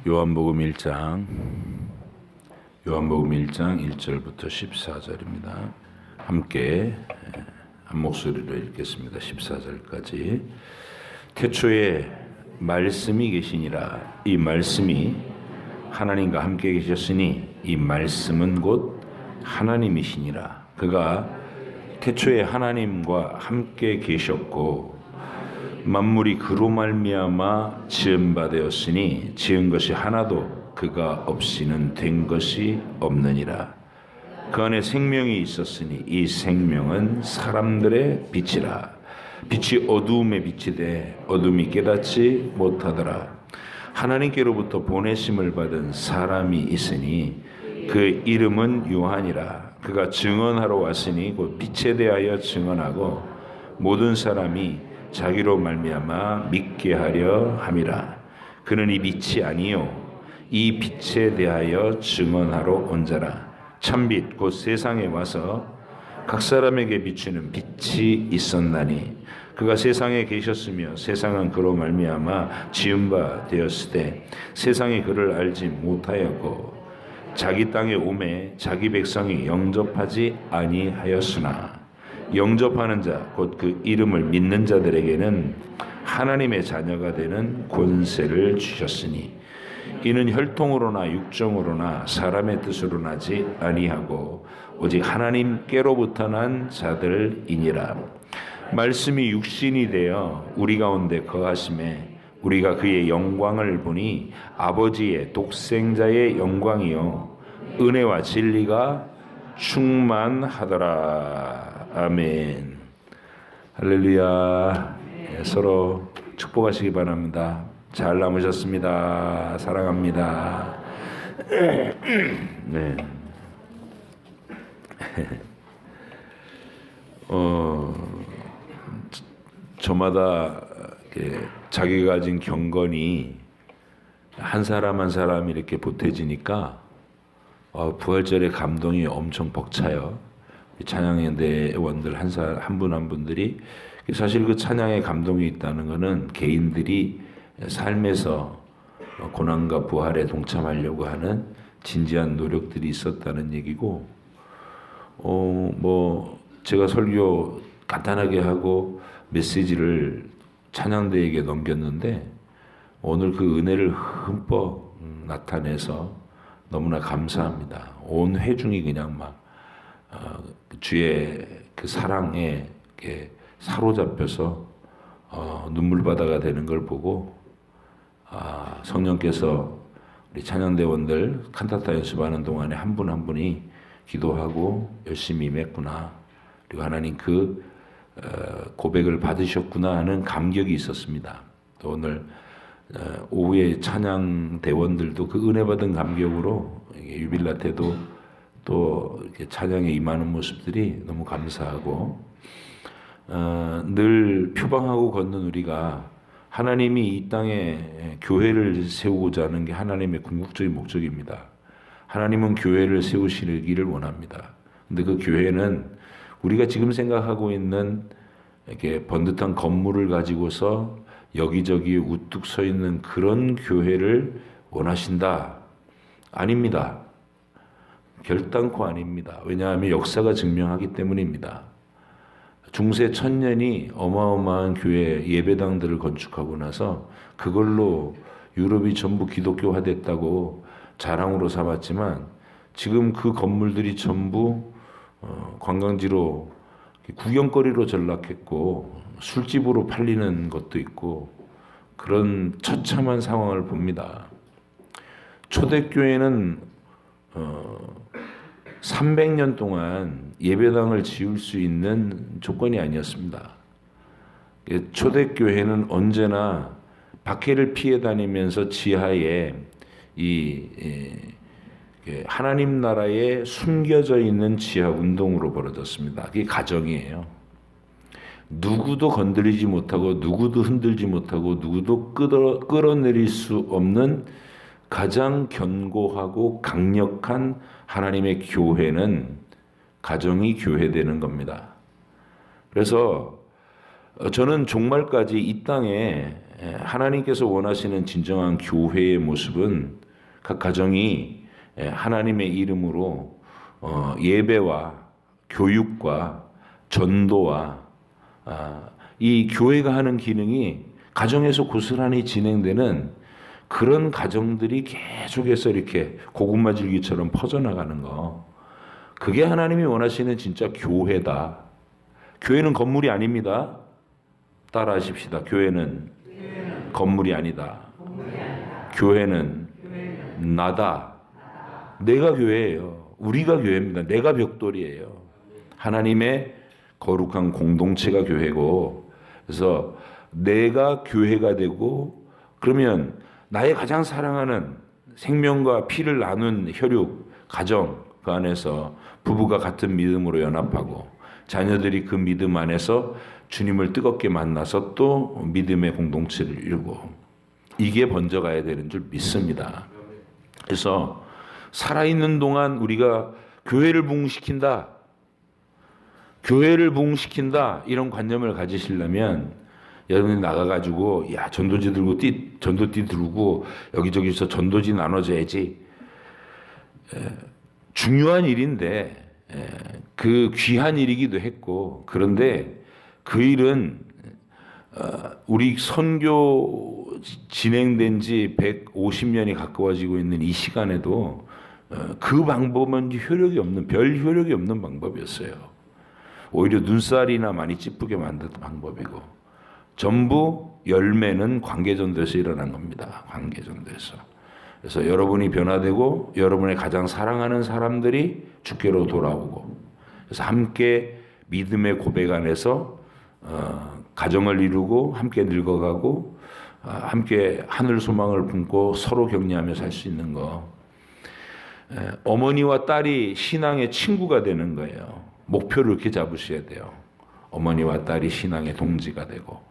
요한복음 1장 1절부터 14절입니다. 함께 한 목소리로 읽겠습니다. 14절까지. 태초에 말씀이 계시니라. 이 말씀이 하나님과 함께 계셨으니 이 말씀은 곧 하나님이시니라. 그가 태초에 하나님과 함께 계셨고 만물이 그로 말미암아 지은 바 되었으니 지은 것이 하나도 그가 없이는 된 것이 없느니라. 그 안에 생명이 있었으니 이 생명은 사람들의 빛이라. 빛이 어두움에 비치되 어둠이 깨닫지 못하더라. 하나님께로부터 보내심을 받은 사람이 있으니 그 이름은 요한이라. 그가 증언하러 왔으니 곧 빛에 대하여 증언하고 모든 사람이 자기로 말미암아 믿게 하려 함이라. 그는 이 빛이 아니요 이 빛에 대하여 증언하러 온 자라. 참빛 곧 세상에 와서 각 사람에게 비추는 빛이 있었나니 그가 세상에 계셨으며 세상은 그로 말미암아 지은 바 되었으되 세상이 그를 알지 못하였고 자기 땅에 오매 자기 백성이 영접하지 아니하였으나 영접하는 자 곧 그 이름을 믿는 자들에게는 하나님의 자녀가 되는 권세를 주셨으니 이는 혈통으로나 육정으로나 사람의 뜻으로 나지 아니하고 오직 하나님께로부터 난 자들이니라. 말씀이 육신이 되어 우리 가운데 거하심에 우리가 그의 영광을 보니 아버지의 독생자의 영광이요 은혜와 진리가 충만하더라. 아멘. 할렐루야. 네, 서로 축복하시기 바랍니다. 잘 남으셨습니다. 사랑합니다. 네. 저마다 자기가 가진 경건이 한 사람 한 사람 이렇게 보태지니까 부활절에 감동이 엄청 벅차요. 찬양대원들 한 분 한 분들이 사실 그 찬양에 감동이 있다는 것은 개인들이 삶에서 고난과 부활에 동참하려고 하는 진지한 노력들이 있었다는 얘기고, 제가 설교 간단하게 하고 메시지를 찬양대에게 넘겼는데 오늘 그 은혜를 흠뻑 나타내서 너무나 감사합니다. 온 회중이 그냥 막 주의 그 사랑에 사로잡혀서 눈물바다가 되는 걸 보고 성령께서 우리 찬양대원들 칸타타 연습하는 동안에 한 분 한 분이 기도하고 열심히 임했구나. 그리고 하나님 그 고백을 받으셨구나 하는 감격이 있었습니다. 또 오늘 오후에 찬양대원들도 그 은혜 받은 감격으로 유빌라 때도 또 이렇게 찬양에 임하는 모습들이 너무 감사하고, 늘 표방하고 걷는 우리가 하나님이 이 땅에 교회를 세우고자 하는 게 하나님의 궁극적인 목적입니다. 하나님은 교회를 세우시기를 원합니다. 근데 그 교회는 우리가 지금 생각하고 있는 이렇게 번듯한 건물을 가지고서 여기저기 우뚝 서 있는 그런 교회를 원하신다? 아닙니다. 결단코 아닙니다. 왜냐하면 역사가 증명하기 때문입니다. 중세 1000년이 어마어마한 교회 예배당들을 건축하고 나서 그걸로 유럽이 전부 기독교화됐다고 자랑으로 삼았지만 지금 그 건물들이 전부 관광지로 구경거리로 전락했고 술집으로 팔리는 것도 있고 그런 처참한 상황을 봅니다. 초대교회는 300년 동안 예배당을 지을 수 있는 조건이 아니었습니다. 초대교회는 언제나 박해를 피해 다니면서 지하에 하나님 나라에 숨겨져 있는 지하 운동으로 벌어졌습니다. 그게 가정이에요. 누구도 건드리지 못하고 누구도 흔들지 못하고 누구도 끌어내릴 수 없는 가장 견고하고 강력한 하나님의 교회는 가정이 교회되는 겁니다. 그래서 저는 종말까지 이 땅에 하나님께서 원하시는 진정한 교회의 모습은 각 가정이 하나님의 이름으로 예배와 교육과 전도와 이 교회가 하는 기능이 가정에서 고스란히 진행되는 그런 가정들이 계속해서 이렇게 고구마 줄기처럼 퍼져나가는 거, 그게 하나님이 원하시는 진짜 교회다. 교회는 건물이 아닙니다. 따라하십시다. 교회는 건물이 아니다. 교회는 나다. 내가 교회예요. 우리가 교회입니다. 내가 벽돌이에요. 하나님의 거룩한 공동체가 교회고, 그래서 내가 교회가 되고, 그러면 나의 가장 사랑하는 생명과 피를 나눈 혈육, 가정 그 안에서 부부가 같은 믿음으로 연합하고, 자녀들이 그 믿음 안에서 주님을 뜨겁게 만나서 또 믿음의 공동체를 이루고, 이게 번져가야 되는 줄 믿습니다. 그래서 살아있는 동안 우리가 교회를 부흥시킨다, 교회를 부흥시킨다, 이런 관념을 가지시려면 여러분이 나가가지고 야 전도지 들고 전도띠 들고 여기저기서 전도지 나눠줘야지, 중요한 일인데 그 귀한 일이기도 했고, 그런데 그 일은 우리 선교 진행된 지 150년이 가까워지고 있는 이 시간에도 그 방법은 효력이 없는, 별 효력이 없는 방법이었어요. 오히려 눈살이나 많이 찌푸게 만드는 방법이고, 전부 열매는 관계전도에서 일어난 겁니다. 관계전도에서. 그래서 여러분이 변화되고 여러분의 가장 사랑하는 사람들이 주께로 돌아오고, 그래서 함께 믿음의 고백 안에서 가정을 이루고 함께 늙어가고 함께 하늘 소망을 품고 서로 격려하며 살 수 있는 거, 어머니와 딸이 신앙의 친구가 되는 거예요. 목표를 이렇게 잡으셔야 돼요. 어머니와 딸이 신앙의 동지가 되고,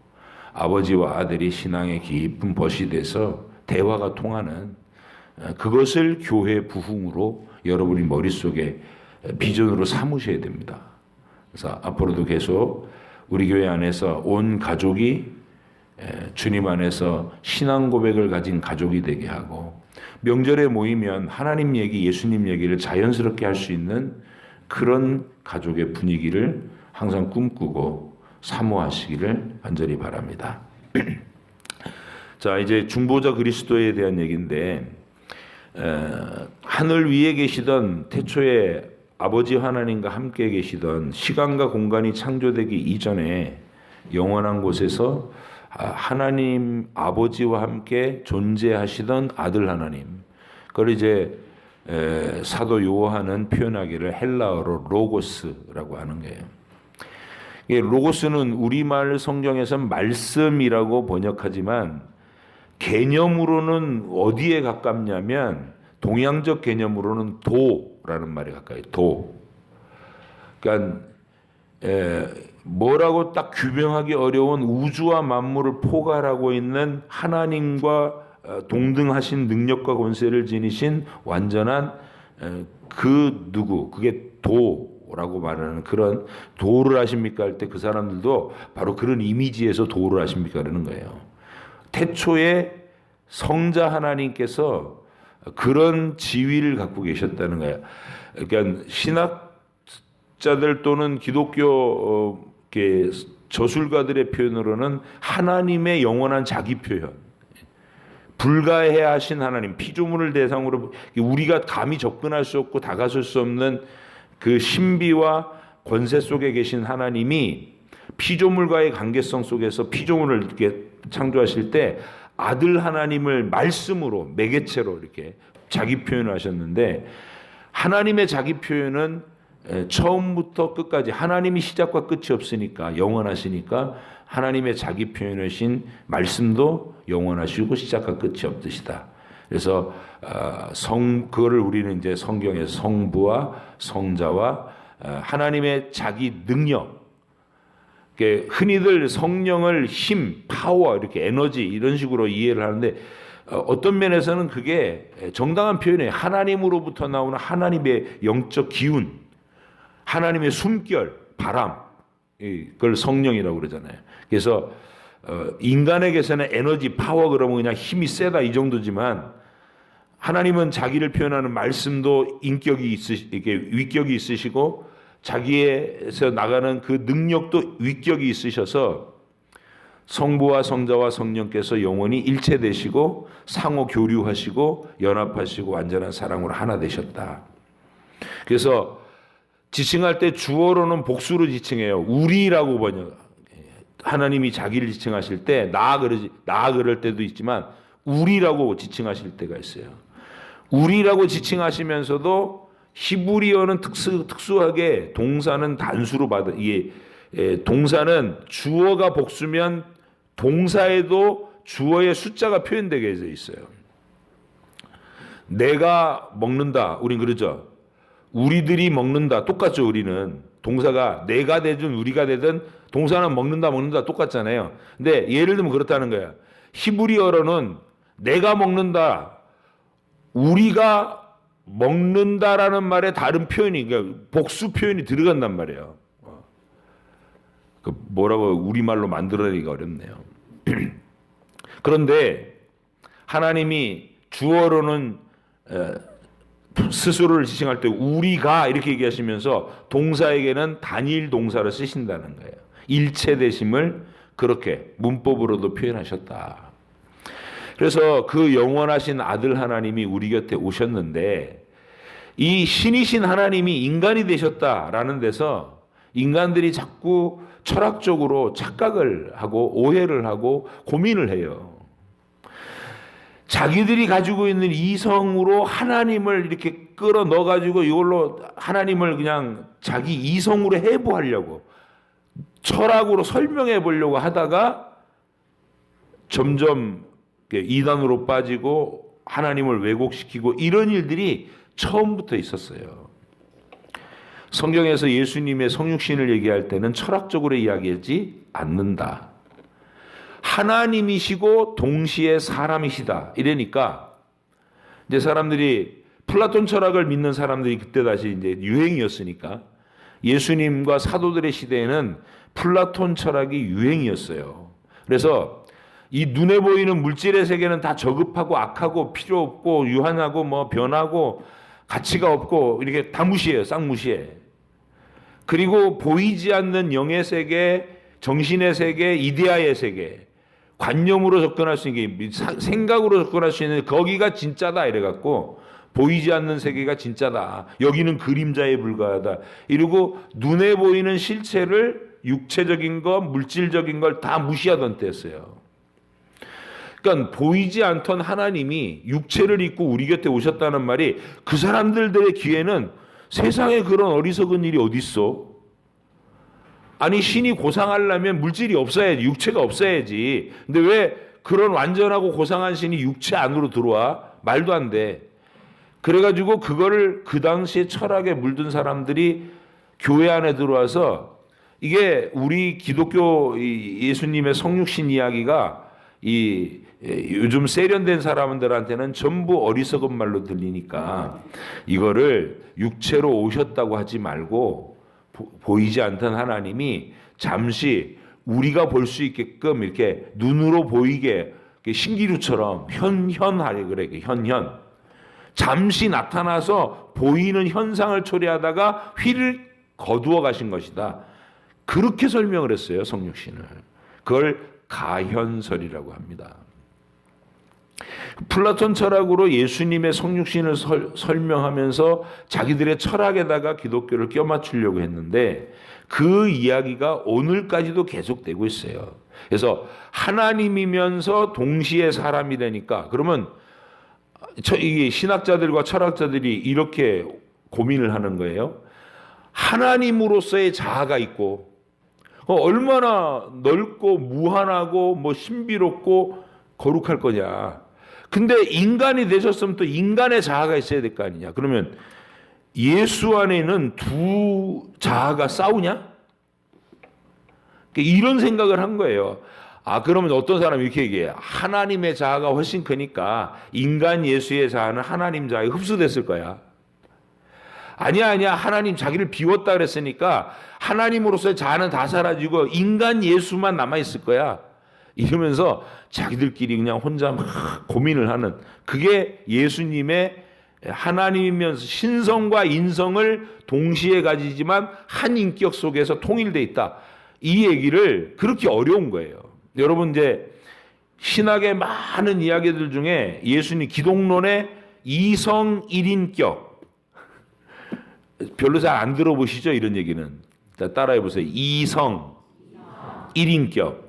아버지와 아들이 신앙의 깊은 벗이 돼서 대화가 통하는, 그것을 교회 부흥으로 여러분이 머릿속에 비전으로 삼으셔야 됩니다. 그래서 앞으로도 계속 우리 교회 안에서 온 가족이 주님 안에서 신앙 고백을 가진 가족이 되게 하고, 명절에 모이면 하나님 얘기, 예수님 얘기를 자연스럽게 할 수 있는 그런 가족의 분위기를 항상 꿈꾸고 사모하시기를 간절히 바랍니다. 자, 이제 중보자 그리스도에 대한 얘기인데, 하늘 위에 계시던 태초에 아버지 하나님과 함께 계시던, 시간과 공간이 창조되기 이전에 영원한 곳에서 하나님 아버지와 함께 존재하시던 아들 하나님, 그걸 이제 사도 요한은 표현하기를 헬라어로 로고스라고 하는 거예요. 로고스는 우리말 성경에서 말씀이라고 번역하지만 개념으로는 어디에 가깝냐면 동양적 개념으로는 도라는 말에 가까이. 도. 그러니까 뭐라고 딱 규명하기 어려운 우주와 만물을 포괄하고 있는 하나님과 동등하신 능력과 권세를 지니신 완전한 그 누구, 그게 도라고 말하는, 그런 도를 하십니까 할 때 그 사람들도 바로 그런 이미지에서 도를 하십니까 그러는 거예요. 태초에 성자 하나님께서 그런 지위를 갖고 계셨다는 거예요. 그러니까 신학자들 또는 기독교 저술가들의 표현으로는 하나님의 영원한 자기 표현, 불가해 하신 하나님, 피조물을 대상으로 우리가 감히 접근할 수 없고 다가설 수 없는 그 신비와 권세 속에 계신 하나님이 피조물과의 관계성 속에서 피조물을 이렇게 창조하실 때 아들 하나님을 말씀으로, 매개체로 이렇게 자기 표현을 하셨는데, 하나님의 자기 표현은 처음부터 끝까지 하나님이 시작과 끝이 없으니까, 영원하시니까 하나님의 자기 표현이신 말씀도 영원하시고 시작과 끝이 없으시다. 그래서 그거를 우리는 이제 성경에서 성부와 성자와 하나님의 자기 능력, 흔히들 성령을 힘, 파워, 이렇게 에너지 이런 식으로 이해를 하는데, 어떤 면에서는 그게 정당한 표현이에요. 하나님으로부터 나오는 하나님의 영적 기운, 하나님의 숨결, 바람, 그걸 성령이라고 그러잖아요. 그래서 인간에게서는 에너지, 파워 그러면 그냥 힘이 세다 이 정도지만 하나님은 자기를 표현하는 말씀도 이게 위격이 있으시고 자기에서 나가는 그 능력도 위격이 있으셔서 성부와 성자와 성령께서 영원히 일체되시고 상호 교류하시고 연합하시고 완전한 사랑으로 하나 되셨다. 그래서 지칭할 때 주어로는 복수로 지칭해요. 우리라고 번역. 하나님이 자기를 지칭하실 때 나 그럴 때도 있지만 우리라고 지칭하실 때가 있어요. 우리라고 지칭하시면서도 히브리어는 특수하게 동사는 단수로 이게 동사는 주어가 복수면 동사에도 주어의 숫자가 표현되게 되어 있어요. 내가 먹는다. 우린 그러죠. 우리들이 먹는다. 똑같죠. 우리는 동사가 내가 되든 우리가 되든 동사는 먹는다 똑같잖아요. 근데 예를 들면 그렇다는 거야. 히브리어로는 내가 먹는다, 우리가 먹는다라는 말에 다른 표현이, 그러니까 복수 표현이 들어간단 말이에요. 뭐라고 우리말로 만들어내기가 어렵네요. 그런데 하나님이 주어로는 스스로를 지칭할 때 우리가 이렇게 얘기하시면서 동사에게는 단일 동사를 쓰신다는 거예요. 일체되심을 그렇게 문법으로도 표현하셨다. 그래서 그 영원하신 아들 하나님이 우리 곁에 오셨는데 이 신이신 하나님이 인간이 되셨다라는 데서 인간들이 자꾸 철학적으로 착각을 하고 오해를 하고 고민을 해요. 자기들이 가지고 있는 이성으로 하나님을 이렇게 끌어 넣어가지고 이걸로 하나님을 그냥 자기 이성으로 해부하려고 철학으로 설명해 보려고 하다가 점점 이단으로 빠지고 하나님을 왜곡시키고 이런 일들이 처음부터 있었어요. 성경에서 예수님의 성육신을 얘기할 때는 철학적으로 이야기하지 않는다. 하나님이시고 동시에 사람이시다. 이러니까 이제 사람들이 플라톤 철학을 믿는 사람들이 그때 다시 이제 유행이었으니까 예수님과 사도들의 시대에는 플라톤 철학이 유행이었어요. 그래서 이 눈에 보이는 물질의 세계는 다 저급하고 악하고 필요 없고 유한하고 뭐 변하고 가치가 없고 이렇게 다 무시해요. 싹 무시해. 그리고 보이지 않는 영의 세계, 정신의 세계, 이데아의 세계, 관념으로 접근할 수 있는 게 생각으로 접근할 수 있는 거기가 진짜다 이래갖고 보이지 않는 세계가 진짜다. 여기는 그림자에 불과하다. 이러고 눈에 보이는 실체를 육체적인 것, 물질적인 걸 다 무시하던 때였어요. 그러니까 보이지 않던 하나님이 육체를 입고 우리 곁에 오셨다는 말이 그 사람들의 귀에는 세상에 그런 어리석은 일이 어디 있어? 아니 신이 고상하려면 물질이 없어야지, 육체가 없어야지. 근데 왜 그런 완전하고 고상한 신이 육체 안으로 들어와? 말도 안 돼. 그래가지고 그거를 그 당시에 철학에 물든 사람들이 교회 안에 들어와서 이게 우리 기독교 예수님의 성육신 이야기가 이 요즘 세련된 사람들한테는 전부 어리석은 말로 들리니까 이거를 육체로 오셨다고 하지 말고 보이지 않던 하나님이 잠시 우리가 볼 수 있게끔 이렇게 눈으로 보이게 신기루처럼 현현하래 그래. 현현 잠시 나타나서 보이는 현상을 초래하다가 휘를 거두어 가신 것이다. 그렇게 설명을 했어요. 성육신을. 그걸 가현설이라고 합니다. 플라톤 철학으로 예수님의 성육신을 설명하면서 자기들의 철학에다가 기독교를 껴맞추려고 했는데 그 이야기가 오늘까지도 계속되고 있어요. 그래서 하나님이면서 동시에 사람이 되니까 그러면 이게 신학자들과 철학자들이 이렇게 고민을 하는 거예요. 하나님으로서의 자아가 있고 얼마나 넓고 무한하고 뭐 신비롭고 거룩할 거냐. 근데 인간이 되셨으면 또 인간의 자아가 있어야 될 거 아니냐. 그러면 예수 안에는 두 자아가 싸우냐? 이런 생각을 한 거예요. 그러면 어떤 사람이 이렇게 얘기해요. 하나님의 자아가 훨씬 크니까 인간 예수의 자아는 하나님 자아에 흡수됐을 거야. 아니야. 하나님 자기를 비웠다 그랬으니까 하나님으로서의 자아는 다 사라지고 인간 예수만 남아있을 거야. 이러면서 자기들끼리 그냥 혼자 막 고민을 하는, 그게 예수님의 하나님이면서 신성과 인성을 동시에 가지지만 한 인격 속에서 통일돼 있다, 이 얘기를 그렇게 어려운 거예요. 여러분, 이제 신학의 많은 이야기들 중에 예수님 기독론의 이성 일인격, 별로 잘 안 들어보시죠? 이런 얘기는. 따라해 보세요. 이성 일인격.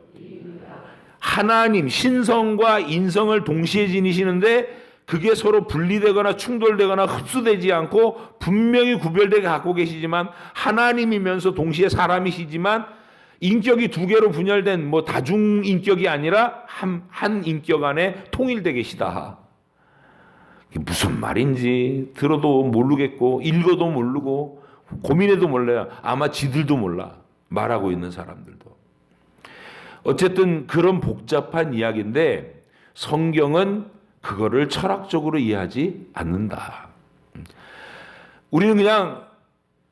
하나님 신성과 인성을 동시에 지니시는데 그게 서로 분리되거나 충돌되거나 흡수되지 않고 분명히 구별되게 갖고 계시지만, 하나님이면서 동시에 사람이시지만 인격이 두 개로 분열된 뭐 다중 인격이 아니라 한 인격 안에 통일되어 계시다. 이게 무슨 말인지 들어도 모르겠고 읽어도 모르고 고민해도 몰라요. 아마 지들도 몰라, 말하고 있는 사람들도. 어쨌든 그런 복잡한 이야기인데 성경은 그거를 철학적으로 이해하지 않는다. 우리는 그냥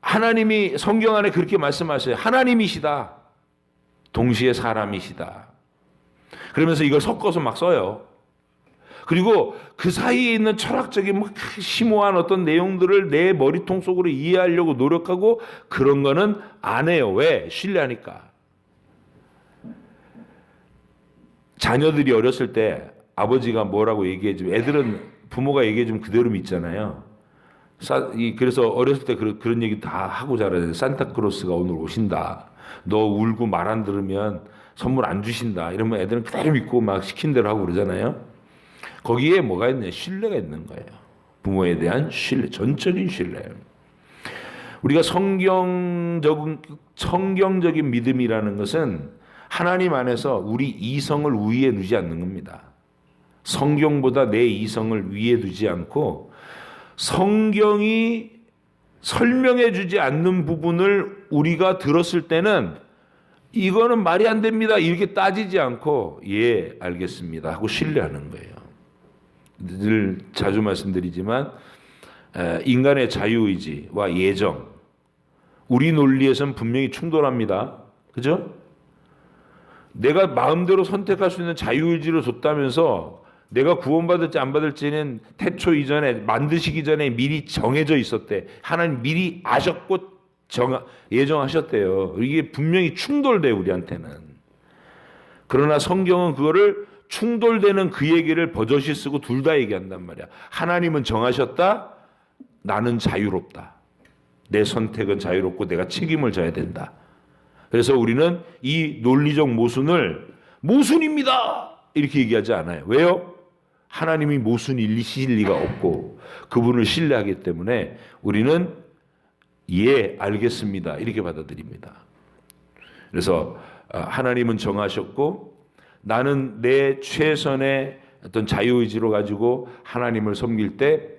하나님이 성경 안에 그렇게 말씀하셔요. 하나님이시다, 동시에 사람이시다. 그러면서 이걸 섞어서 막 써요. 그리고 그 사이에 있는 철학적인 뭐 심오한 어떤 내용들을 내 머리통 속으로 이해하려고 노력하고 그런 거는 안 해요. 왜? 신뢰하니까. 자녀들이 어렸을 때 아버지가 뭐라고 얘기해주면 애들은 부모가 얘기해주면 그대로 믿잖아요. 그래서 어렸을 때 그런 얘기 다 하고 자라요. 산타크로스가 오늘 오신다, 너 울고 말 안 들으면 선물 안 주신다, 이러면 애들은 그대로 믿고 막 시킨 대로 하고 그러잖아요. 거기에 뭐가 있냐? 신뢰가 있는 거예요. 부모에 대한 신뢰, 전적인 신뢰. 우리가 성경적인 믿음이라는 것은 하나님 안에서 우리 이성을 우위에 두지 않는 겁니다. 성경보다 내 이성을 위에 두지 않고 성경이 설명해 주지 않는 부분을 우리가 들었을 때는 이거는 말이 안 됩니다, 이렇게 따지지 않고 예 알겠습니다 하고 신뢰하는 거예요. 늘 자주 말씀드리지만 인간의 자유의지와 예정, 우리 논리에서는 분명히 충돌합니다. 그죠? 내가 마음대로 선택할 수 있는 자유의지를 줬다면서 내가 구원받을지 안 받을지는 태초 이전에, 만드시기 전에 미리 정해져 있었대. 하나님 미리 아셨고 예정하셨대요. 이게 분명히 충돌돼요, 우리한테는. 그러나 성경은 그거를 충돌되는 그 얘기를 버젓이 쓰고 둘 다 얘기한단 말이야. 하나님은 정하셨다, 나는 자유롭다. 내 선택은 자유롭고 내가 책임을 져야 된다. 그래서 우리는 이 논리적 모순을 모순입니다 이렇게 얘기하지 않아요. 왜요? 하나님이 모순이실 리가 없고 그분을 신뢰하기 때문에 우리는 예 알겠습니다 이렇게 받아들입니다. 그래서 하나님은 정하셨고 나는 내 최선의 어떤 자유의지로 가지고 하나님을 섬길 때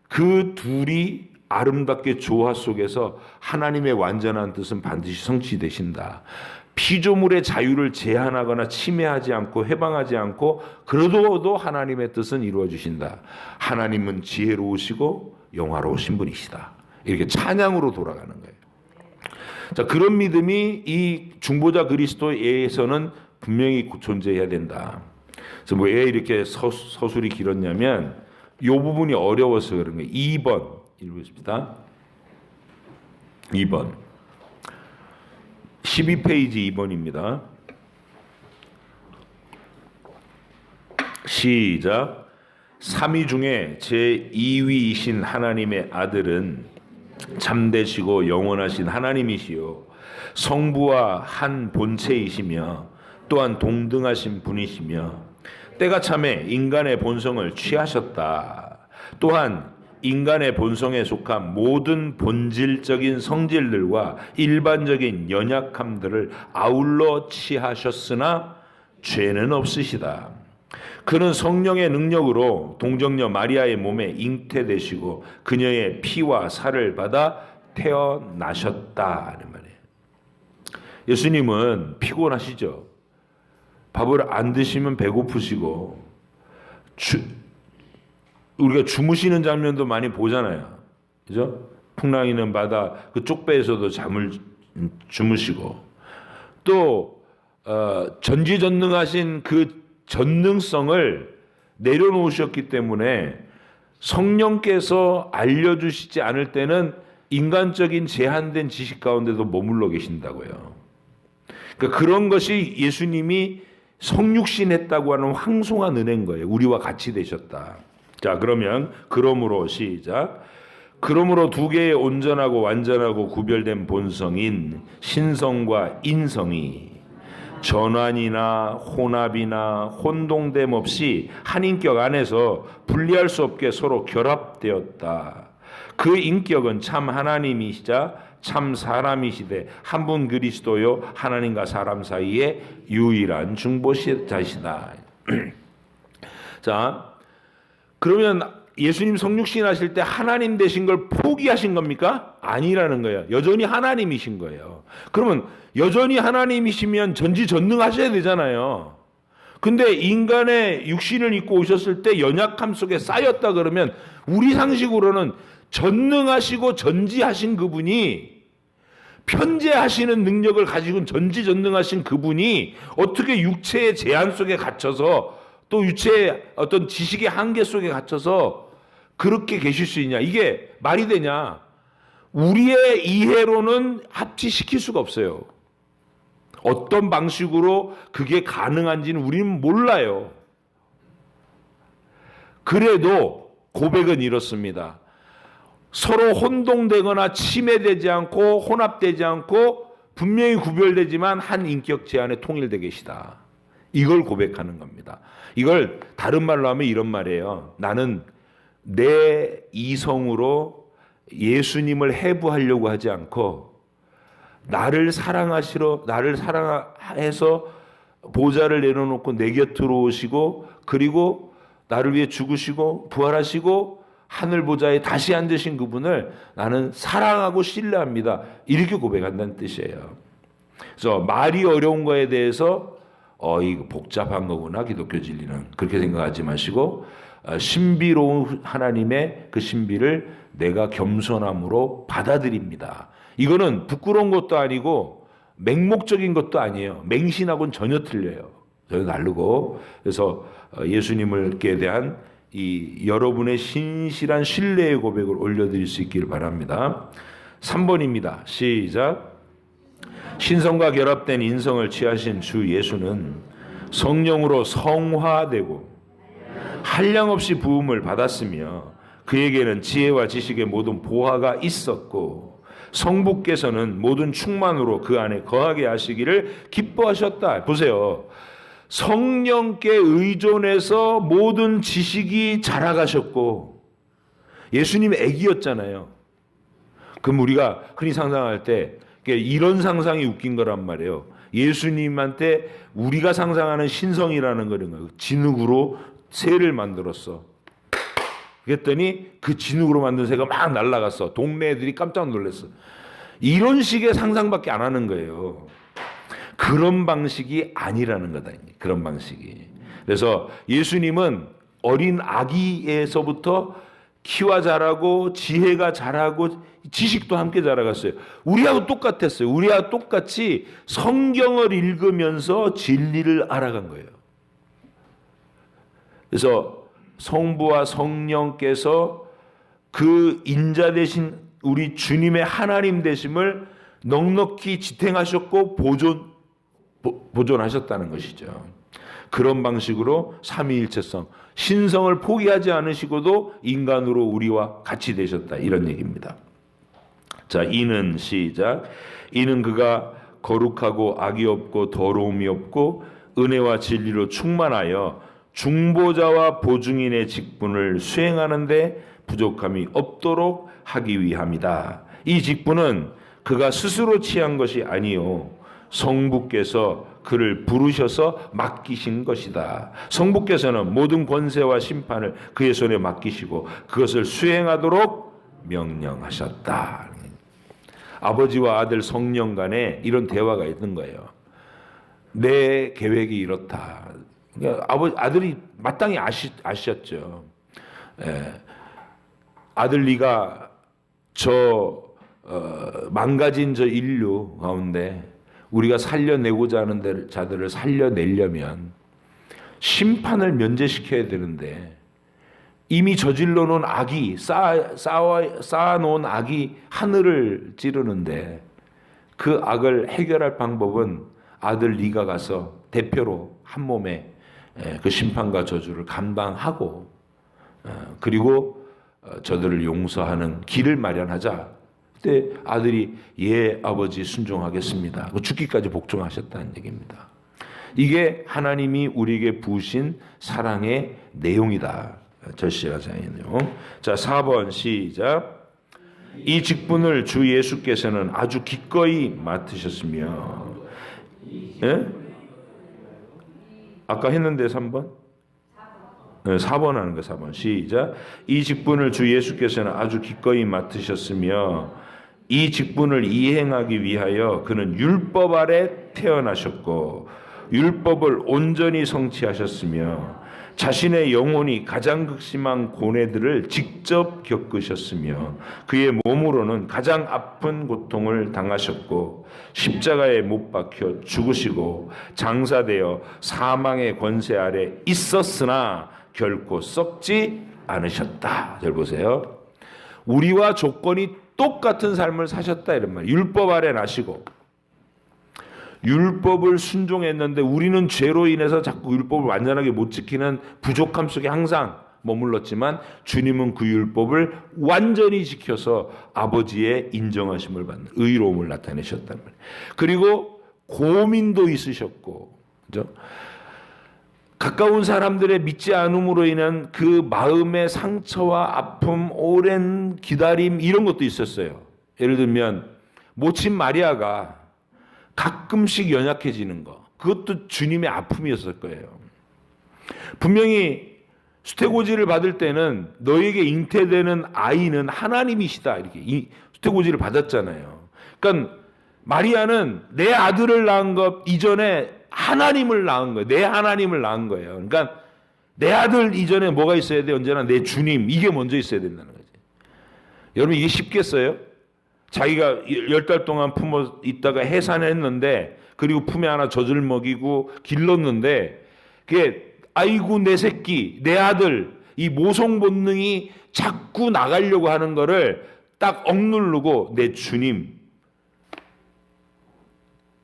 그 둘이 아름답게 조화 속에서 하나님의 완전한 뜻은 반드시 성취되신다. 피조물의 자유를 제한하거나 침해하지 않고 해방하지 않고 그래도 하나님의 뜻은 이루어 주신다. 하나님은 지혜로우시고 영화로우신 분이시다. 이렇게 찬양으로 돌아가는 거예요. 자, 그런 믿음이 이 중보자 그리스도에서는 분명히 존재해야 된다. 그래서 뭐 왜 이렇게 서술이 길었냐면 이 부분이 어려워서 그런 거예요. 2번 읽겠습니다. 2번 12페이지 2번입니다. 시작. 삼위 중에 제2위이신 하나님의 아들은 참되시고 영원하신 하나님이시요 성부와 한 본체이시며 또한 동등하신 분이시며 때가 참에 인간의 본성을 취하셨다. 또한 인간의 본성에 속한 모든 본질적인 성질들과 일반적인 연약함들을 아울러 취하셨으나 죄는 없으시다. 그는 성령의 능력으로 동정녀 마리아의 몸에 잉태되시고 그녀의 피와 살을 받아 태어나셨다. 이런 말이에요. 예수님은 피곤하시죠. 밥을 안 드시면 배고프시고 우리가 주무시는 장면도 많이 보잖아요. 그죠? 풍랑이는 바다 그 쪽배에서도 잠을 주무시고 또 전지전능하신 그 전능성을 내려놓으셨기 때문에 성령께서 알려주시지 않을 때는 인간적인 제한된 지식 가운데도 머물러 계신다고요. 그러니까 그런 것이 예수님이 성육신했다고 하는 황송한 은혜인 거예요. 우리와 같이 되셨다. 자, 그러면 그러므로 시작. 그러므로 두 개의 온전하고 완전하고 구별된 본성인 신성과 인성이 전환이나 혼합이나 혼동됨 없이 한 인격 안에서 분리할 수 없게 서로 결합되었다. 그 인격은 참 하나님이시자 참 사람이시되 한 분 그리스도요 하나님과 사람 사이의 유일한 중보자시다. 자, 그러면 예수님 성육신 하실 때 하나님 되신 걸 포기하신 겁니까? 아니라는 거예요. 여전히 하나님이신 거예요. 그러면 여전히 하나님이시면 전지전능하셔야 되잖아요. 근데 인간의 육신을 입고 오셨을 때 연약함 속에 쌓였다 그러면 우리 상식으로는 전능하시고 전지하신 그분이 편재하시는 능력을 가지고 전지전능하신 그분이 어떻게 육체의 제한 속에 갇혀서 또 육체의 어떤 지식의 한계 속에 갇혀서 그렇게 계실 수 있냐? 이게 말이 되냐? 우리의 이해로는 합치시킬 수가 없어요. 어떤 방식으로 그게 가능한지는 우리는 몰라요. 그래도 고백은 이렇습니다. 서로 혼동되거나 침해되지 않고 혼합되지 않고 분명히 구별되지만 한 인격체 안에 통일되어 계시다. 이걸 고백하는 겁니다. 이걸 다른 말로 하면 이런 말이에요. 나는 내 이성으로 예수님을 해부하려고 하지 않고 나를 사랑해서 보좌를 내려놓고 내 곁으로 오시고 그리고 나를 위해 죽으시고 부활하시고 하늘 보좌에 다시 앉으신 그분을 나는 사랑하고 신뢰합니다. 이렇게 고백한다는 뜻이에요. 그래서 말이 어려운 거에 대해서 이거 복잡한 거구나 기독교 진리는 그렇게 생각하지 마시고 신비로운 하나님의 그 신비를 내가 겸손함으로 받아들입니다. 이거는 부끄러운 것도 아니고 맹목적인 것도 아니에요. 맹신하고는 전혀 틀려요. 전혀 다르고 그래서 예수님께 대한 이 여러분의 신실한 신뢰의 고백을 올려드릴 수 있기를 바랍니다. 3번입니다. 시작. 신성과 결합된 인성을 취하신 주 예수는 성령으로 성화되고 한량없이 부음을 받았으며 그에게는 지혜와 지식의 모든 보화가 있었고 성부께서는 모든 충만으로 그 안에 거하게 하시기를 기뻐하셨다. 보세요. 성령께 의존해서 모든 지식이 자라가셨고 예수님 애기였잖아요. 그럼 우리가 흔히 상상할 때 이런 상상이 웃긴 거란 말이에요. 예수님한테 우리가 상상하는 신성이라는 거예요. 진흙으로 새를 만들었어. 그랬더니 그 진흙으로 만든 새가 막 날아갔어. 동네 애들이 깜짝 놀랐어. 이런 식의 상상밖에 안 하는 거예요. 그런 방식이 아니라는 거다. 그런 방식이. 그래서 예수님은 어린 아기에서부터 키와 자라고 지혜가 자라고 지식도 함께 자라갔어요. 우리하고 똑같았어요. 우리하고 똑같이 성경을 읽으면서 진리를 알아간 거예요. 그래서 성부와 성령께서 그 인자 되신 우리 주님의 하나님 되심을 넉넉히 지탱하셨고 보존하셨다는 것이죠. 그런 방식으로 삼위일체성, 신성을 포기하지 않으시고도 인간으로 우리와 같이 되셨다. 이런 얘기입니다. 자, 이는 시작. 이는 그가 거룩하고 악이 없고 더러움이 없고 은혜와 진리로 충만하여 중보자와 보증인의 직분을 수행하는데 부족함이 없도록 하기 위함이다. 이 직분은 그가 스스로 취한 것이 아니요 성부께서 그를 부르셔서 맡기신 것이다. 성부께서는 모든 권세와 심판을 그의 손에 맡기시고 그것을 수행하도록 명령하셨다. 아버지와 아들 성령 간에 이런 대화가 있는 거예요. 내 계획이 이렇다. 그러니까 아들이 마땅히 아셨죠. 아들 네가 망가진 저 인류 가운데 우리가 살려내고자 하는 자들을 살려내려면 심판을 면제시켜야 되는데 이미 저질러 놓은 악이 쌓아놓은 악이 하늘을 찌르는데 그 악을 해결할 방법은 아들 네가 가서 대표로 한 몸에 그 심판과 저주를 감당하고 그리고 저들을 용서하는 길을 마련하자. 그때 아들이 예 아버지 순종하겠습니다. 죽기까지 복종하셨다는 얘기입니다. 이게 하나님이 우리에게 부으신 사랑의 내용이다. 절시가 장이네요. 자, 4번 시작. 이 직분을 주 예수께서는 아주 기꺼이 맡으셨으며, 예? 아까 했는데 3번? 네, 4번 하는 거 4번 시작. 이 직분을 주 예수께서는 아주 기꺼이 맡으셨으며 이 직분을 이행하기 위하여 그는 율법 아래 태어나셨고 율법을 온전히 성취하셨으며 자신의 영혼이 가장 극심한 고뇌들을 직접 겪으셨으며 그의 몸으로는 가장 아픈 고통을 당하셨고 십자가에 못 박혀 죽으시고 장사되어 사망의 권세 아래 있었으나 결코 썩지 않으셨다. 잘 보세요. 우리와 조건이 똑같은 삶을 사셨다 이런 말. 율법 아래 나시고 율법을 순종했는데 우리는 죄로 인해서 자꾸 율법을 완전하게 못 지키는 부족함 속에 항상 머물렀지만 주님은 그 율법을 완전히 지켜서 아버지의 인정하심을 받는 의로움을 나타내셨단 말이에요. 그리고 고민도 있으셨고, 그죠? 가까운 사람들의 믿지 않음으로 인한 그 마음의 상처와 아픔, 오랜 기다림 이런 것도 있었어요. 예를 들면 모친 마리아가 가끔씩 연약해지는 거, 그것도 주님의 아픔이었을 거예요. 분명히 수태고지를 받을 때는 너에게 잉태되는 아이는 하나님이시다 이렇게 수태고지를 받았잖아요. 그러니까 마리아는 내 아들을 낳은 것 이전에 하나님을 낳은 거예요. 내 하나님을 낳은 거예요. 그러니까 내 아들 이전에 뭐가 있어야 돼? 언제나 내 주님, 이게 먼저 있어야 된다는 거지. 여러분 이게 쉽겠어요? 자기가 10달 동안 품어 있다가 해산했는데 그리고 품에 하나 젖을 먹이고 길렀는데 그게 아이고 내 새끼, 내 아들, 이 모성 본능이 자꾸 나가려고 하는 거를 딱 억누르고 내 주님,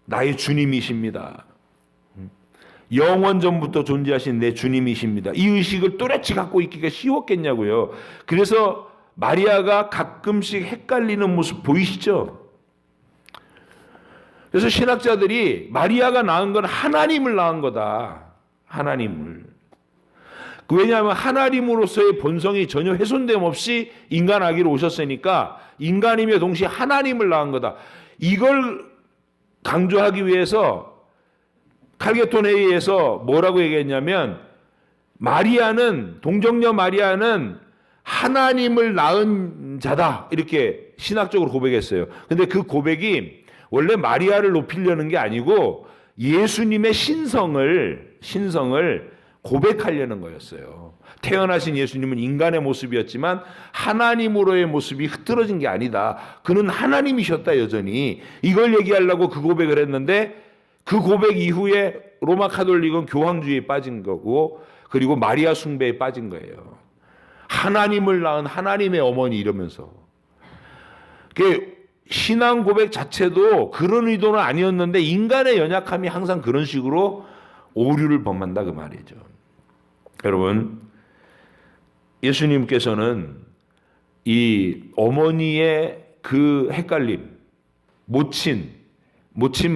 나의 주님이십니다. 영원 전부터 존재하신 내 주님이십니다. 이 의식을 또렷이 갖고 있기가 쉬웠겠냐고요. 그래서 마리아가 가끔씩 헷갈리는 모습 보이시죠? 그래서 신학자들이 마리아가 낳은 건 하나님을 낳은 거다. 하나님을. 왜냐하면 하나님으로서의 본성이 전혀 훼손됨 없이 인간아기로 오셨으니까 인간이며 동시에 하나님을 낳은 거다. 이걸 강조하기 위해서 칼게톤회의에서 뭐라고 얘기했냐면 마리아는, 동정녀 마리아는 하나님을 낳은 자다 이렇게 신학적으로 고백했어요. 근데 그 고백이 원래 마리아를 높이려는 게 아니고 예수님의 신성을 고백하려는 거였어요. 태어나신 예수님은 인간의 모습이었지만 하나님으로의 모습이 흐트러진 게 아니다. 그는 하나님이셨다 여전히. 이걸 얘기하려고 그 고백을 했는데 그 고백 이후에 로마 카톨릭은 교황주의에 빠진 거고 그리고 마리아 숭배에 빠진 거예요. 하나님을 낳은 하나님의 어머니 이러면서. 신앙 고백 자체도 그런 의도는 아니었는데 인간의 연약함이 항상 그런 식으로 오류를 범한다 그 말이죠. 여러분 예수님께서는 이 어머니의 그 헷갈림, 모친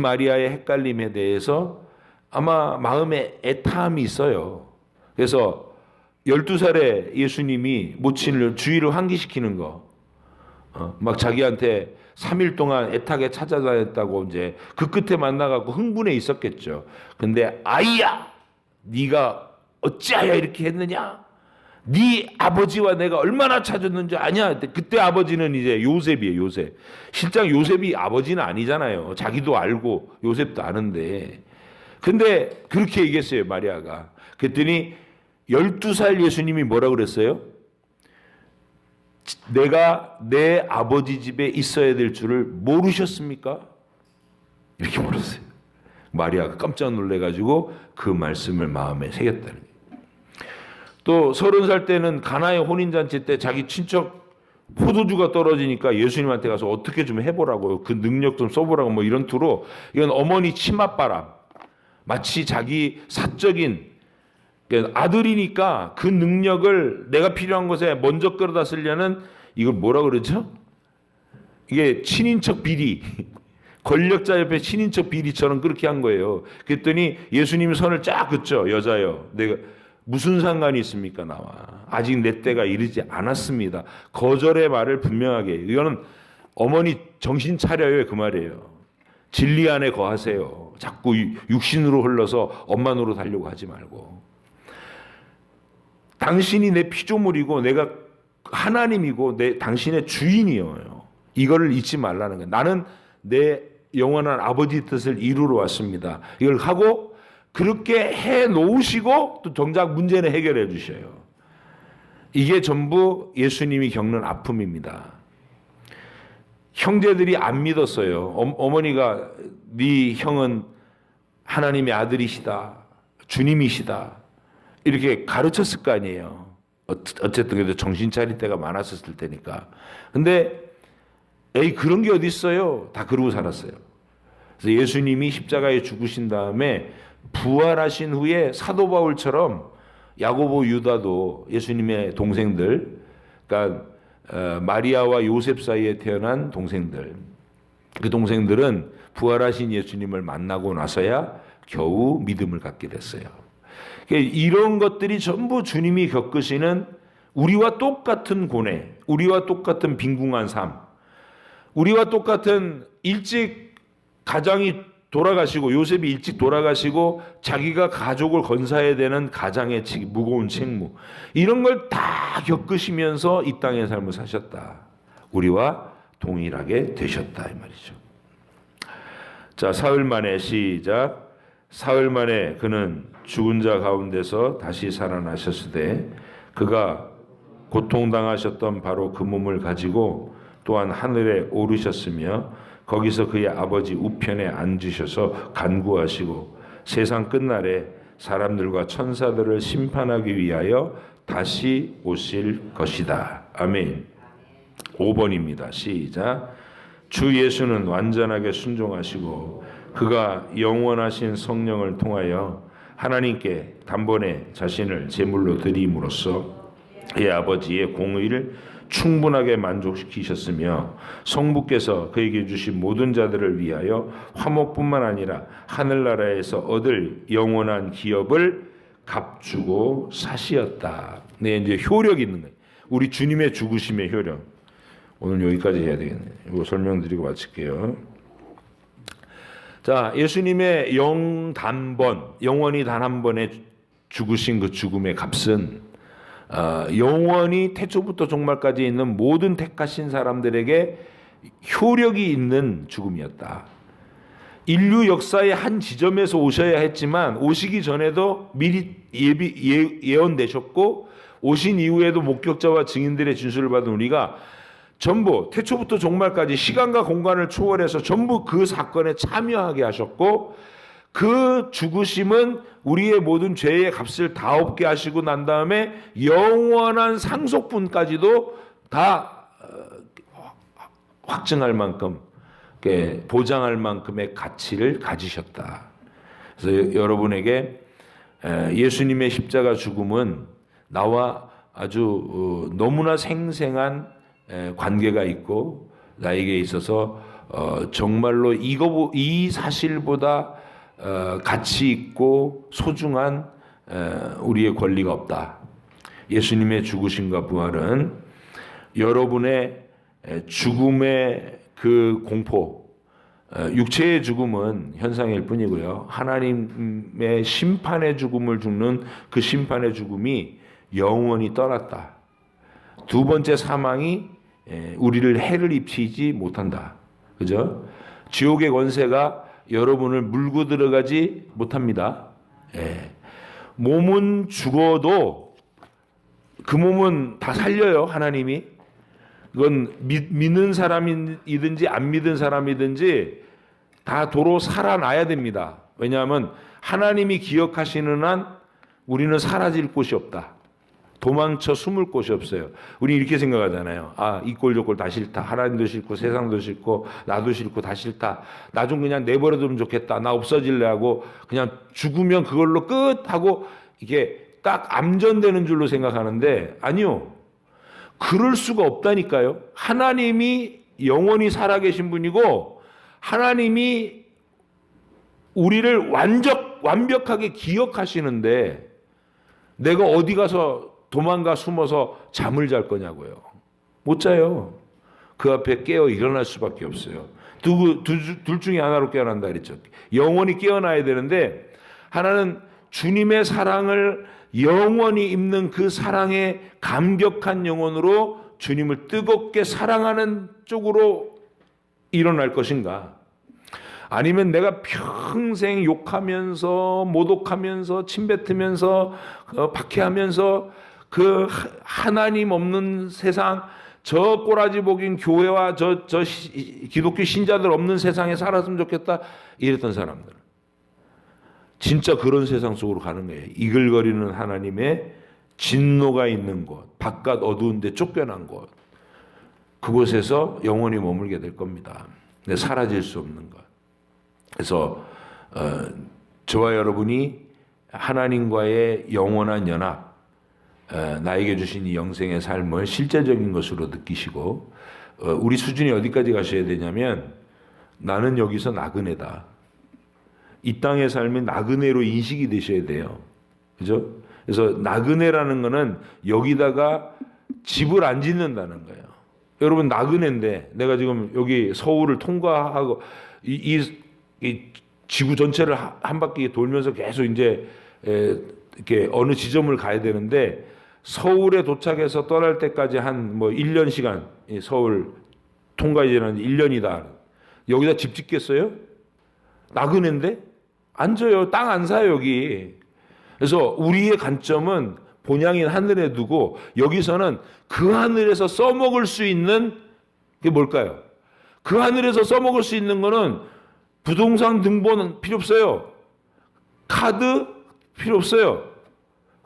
마리아의 헷갈림에 대해서 아마 마음에 애타함이 있어요. 그래서 12살에 예수님이 모친을 주의를 환기시키는 거, 막 자기한테 3일 동안 애타게 찾아다녔다고 이제 그 끝에 만나갖고 흥분해 있었겠죠. 근데 아이야, 네가 어찌하여 이렇게 했느냐? 네 아버지와 내가 얼마나 찾았는지 아냐? 그때 아버지는 이제 요셉이에요. 요셉. 실장 요셉이 아버지는 아니잖아요. 자기도 알고 요셉도 아는데. 근데 그렇게 얘기했어요 마리아가. 그랬더니 12살 예수님이 뭐라고 그랬어요? 내가 내 아버지 집에 있어야 될 줄을 모르셨습니까? 이렇게 물었어요. 마리아가 깜짝 놀래가지고 그 말씀을 마음에 새겼다는 거예요. 또 30살 때는 가나의 혼인잔치 때 자기 친척 포도주가 떨어지니까 예수님한테 가서 어떻게 좀 해보라고요. 그 능력 좀 써보라고 뭐 이런 투로 이건 어머니 치맛바람. 마치 자기 사적인 아들이니까 그 능력을 내가 필요한 것에 먼저 끌어다 쓰려는 이걸 뭐라 그러죠? 이게 친인척 비리. 권력자 옆에 친인척 비리처럼 그렇게 한 거예요. 그랬더니 예수님이 선을 쫙 긋죠. 여자여, 내가 무슨 상관이 있습니까 나와. 아직 내 때가 이르지 않았습니다. 거절의 말을 분명하게. 이거는 어머니 정신 차려요 그 말이에요. 진리 안에 거하세요. 자꾸 육신으로 흘러서 엄마 노릇 하려고 하지 말고. 당신이 내 피조물이고 내가 하나님이고 당신의 주인이에요. 이거를 잊지 말라는 거예요. 나는 내 영원한 아버지 뜻을 이루러 왔습니다. 이걸 하고 그렇게 해 놓으시고 또 정작 문제는 해결해 주셔요. 이게 전부 예수님이 겪는 아픔입니다. 형제들이 안 믿었어요. 어머니가 네 형은 하나님의 아들이시다. 주님이시다. 이렇게 가르쳤을 거 아니에요. 어쨌든 그래도 정신 차릴 때가 많았었을 테니까. 근데 에이 그런 게 어디 있어요. 다 그러고 살았어요. 그래서 예수님이 십자가에 죽으신 다음에 부활하신 후에 사도 바울처럼 야고보 유다도 예수님의 동생들, 그러니까 마리아와 요셉 사이에 태어난 동생들, 그 동생들은 부활하신 예수님을 만나고 나서야 겨우 믿음을 갖게 됐어요. 이런 것들이 전부 주님이 겪으시는 우리와 똑같은 고뇌, 우리와 똑같은 빈궁한 삶, 우리와 똑같은 일찍 가장이 돌아가시고 요셉이 일찍 돌아가시고 자기가 가족을 건사해야 되는 가장의 무거운 책무, 이런 걸 다 겪으시면서 이 땅의 삶을 사셨다. 우리와 동일하게 되셨다 이 말이죠. 자, 사흘 만에 시작. 사흘 만에 그는 죽은 자 가운데서 다시 살아나셨으되 그가 고통당하셨던 바로 그 몸을 가지고 또한 하늘에 오르셨으며 거기서 그의 아버지 우편에 앉으셔서 간구하시고 세상 끝날에 사람들과 천사들을 심판하기 위하여 다시 오실 것이다. 아멘. 5번입니다. 시작. 주 예수는 완전하게 순종하시고 그가 영원하신 성령을 통하여 하나님께 단번에 자신을 제물로 드림으로써 이 아버지의 공의를 충분하게 만족시키셨으며 성부께서 그에게 주신 모든 자들을 위하여 화목뿐만 아니라 하늘나라에서 얻을 영원한 기업을 값주고 사시었다. 네, 이제 효력 있는 거예요. 우리 주님의 죽으심의 효력. 오늘 여기까지 해야 되겠네요. 이거 설명드리고 마칠게요. 자, 예수님의 영원히 단 한 번에 죽으신 그 죽음의 값은 영원히 태초부터 종말까지 있는 모든 택하신 사람들에게 효력이 있는 죽음이었다. 인류 역사의 한 지점에서 오셔야 했지만 오시기 전에도 미리 예언되셨고 오신 이후에도 목격자와 증인들의 진술을 받은 우리가 전부 태초부터 종말까지 시간과 공간을 초월해서 전부 그 사건에 참여하게 하셨고 그 죽으심은 우리의 모든 죄의 값을 다 없게 하시고 난 다음에 영원한 상속분까지도 다 확증할 만큼 보장할 만큼의 가치를 가지셨다. 그래서 여러분에게 예수님의 십자가 죽음은 나와 아주 너무나 생생한 관계가 있고 나에게 있어서 정말로 이 사실보다 가치 있고 소중한 우리의 권리가 없다. 예수님의 죽으심과 부활은 여러분의 죽음의 그 공포, 육체의 죽음은 현상일 뿐이고요. 하나님의 심판의 죽음을 죽는 그 심판의 죽음이 영원히 떠났다. 두 번째 사망이 우리를 해를 입히지 못한다. 그죠? 지옥의 권세가 여러분을 물고 들어가지 못합니다. 몸은 죽어도 그 몸은 다 살려요. 하나님이. 그건 믿는 사람이든지 안 믿는 사람이든지 다 도로 살아나야 됩니다. 왜냐하면 하나님이 기억하시는 한 우리는 사라질 곳이 없다. 도망쳐 숨을 곳이 없어요. 우리 이렇게 생각하잖아요. 아, 이 꼴 저 꼴 다 싫다. 하나님도 싫고 세상도 싫고 나도 싫고 다 싫다. 나 좀 그냥 내버려두면 좋겠다. 나 없어질래 하고 그냥 죽으면 그걸로 끝 하고 이게 딱 암전되는 줄로 생각하는데 아니요. 그럴 수가 없다니까요. 하나님이 영원히 살아계신 분이고 하나님이 우리를 완벽하게 기억하시는데 내가 어디 가서 도망가 숨어서 잠을 잘 거냐고요. 못 자요. 그 앞에 깨어 일어날 수밖에 없어요. 둘 중에 하나로 깨어난다 그랬죠. 영원히 깨어나야 되는데 하나는 주님의 사랑을 영원히 입는 그 사랑의 감격한 영혼으로 주님을 뜨겁게 사랑하는 쪽으로 일어날 것인가? 아니면 내가 평생 욕하면서 모독하면서 침뱉으면서 박해하면서 그 하나님 없는 세상 저 꼬라지 복인 교회와 저 기독교 신자들 없는 세상에 살았으면 좋겠다 이랬던 사람들 진짜 그런 세상 속으로 가는 거예요. 이글거리는 하나님의 진노가 있는 곳, 바깥 어두운데 쫓겨난 곳, 그곳에서 영원히 머물게 될 겁니다. 근데 사라질 수 없는 것. 그래서 저와 여러분이 하나님과의 영원한 연합, 나에게 주신 이 영생의 삶을 실제적인 것으로 느끼시고 우리 수준이 어디까지 가셔야 되냐면 나는 여기서 나그네다. 이 땅의 삶이 나그네로 인식이 되셔야 돼요. 그죠? 그래서 나그네라는 거는 여기다가 집을 안 짓는다는 거예요. 여러분 나그네인데 내가 지금 여기 서울을 통과하고 이 지구 전체를 한 바퀴 돌면서 계속 이제 이렇게 어느 지점을 가야 되는데 서울에 도착해서 떠날 때까지 한 뭐 1년 시간 서울 통과이제는 1년이다. 여기다 집 짓겠어요? 나그네인데? 안 져요. 땅 안 사요 여기. 그래서 우리의 관점은 본향인 하늘에 두고 여기서는 그 하늘에서 써먹을 수 있는 게 뭘까요? 그 하늘에서 써먹을 수 있는 거는 부동산 등본은 필요 없어요. 카드 필요 없어요.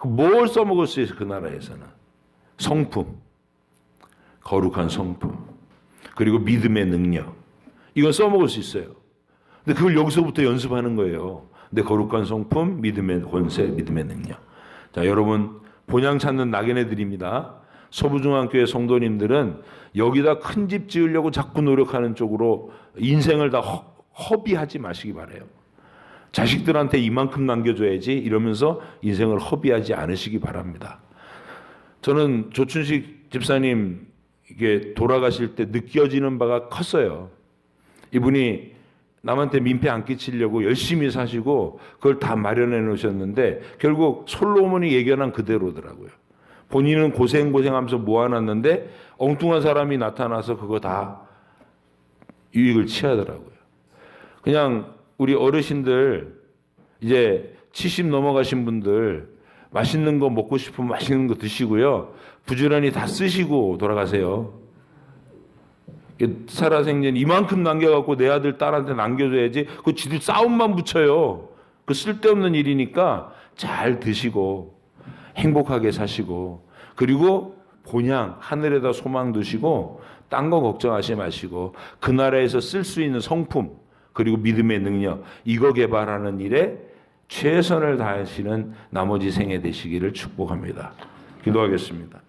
뭘 써먹을 수 있어요? 그 나라에서는 성품, 거룩한 성품, 그리고 믿음의 능력, 이건 써먹을 수 있어요. 근데 그걸 여기서부터 연습하는 거예요. 근데 거룩한 성품, 믿음의 권세, 믿음의 능력. 자, 여러분 본향 찾는 나그네들입니다. 서부중앙교회 성도님들은 여기다 큰 집 지으려고 자꾸 노력하는 쪽으로 인생을 다 허비하지 마시기 바라요. 자식들한테 이만큼 남겨줘야지 이러면서 인생을 허비하지 않으시기 바랍니다. 저는 조춘식 집사님 이게 돌아가실 때 느껴지는 바가 컸어요. 이분이 남한테 민폐 안 끼치려고 열심히 사시고 그걸 다 마련해 놓으셨는데 결국 솔로몬이 예견한 그대로더라고요. 본인은 고생하면서 모아놨는데 엉뚱한 사람이 나타나서 그거 다 유익을 취하더라고요. 그냥 우리 어르신들 이제 70 넘어가신 분들 맛있는 거 먹고 싶으면 맛있는 거 드시고요. 부지런히 다 쓰시고 돌아가세요. 살아생전 이만큼 남겨갖고 내 아들 딸한테 남겨줘야지. 그 지들 싸움만 붙여요. 그 쓸데없는 일이니까 잘 드시고 행복하게 사시고 그리고 본향 하늘에다 소망 두시고 딴 거 걱정하지 마시고 그 나라에서 쓸 수 있는 성품 그리고 믿음의 능력 이거 개발하는 일에 최선을 다하시는 나머지 생애 되시기를 축복합니다. 기도하겠습니다.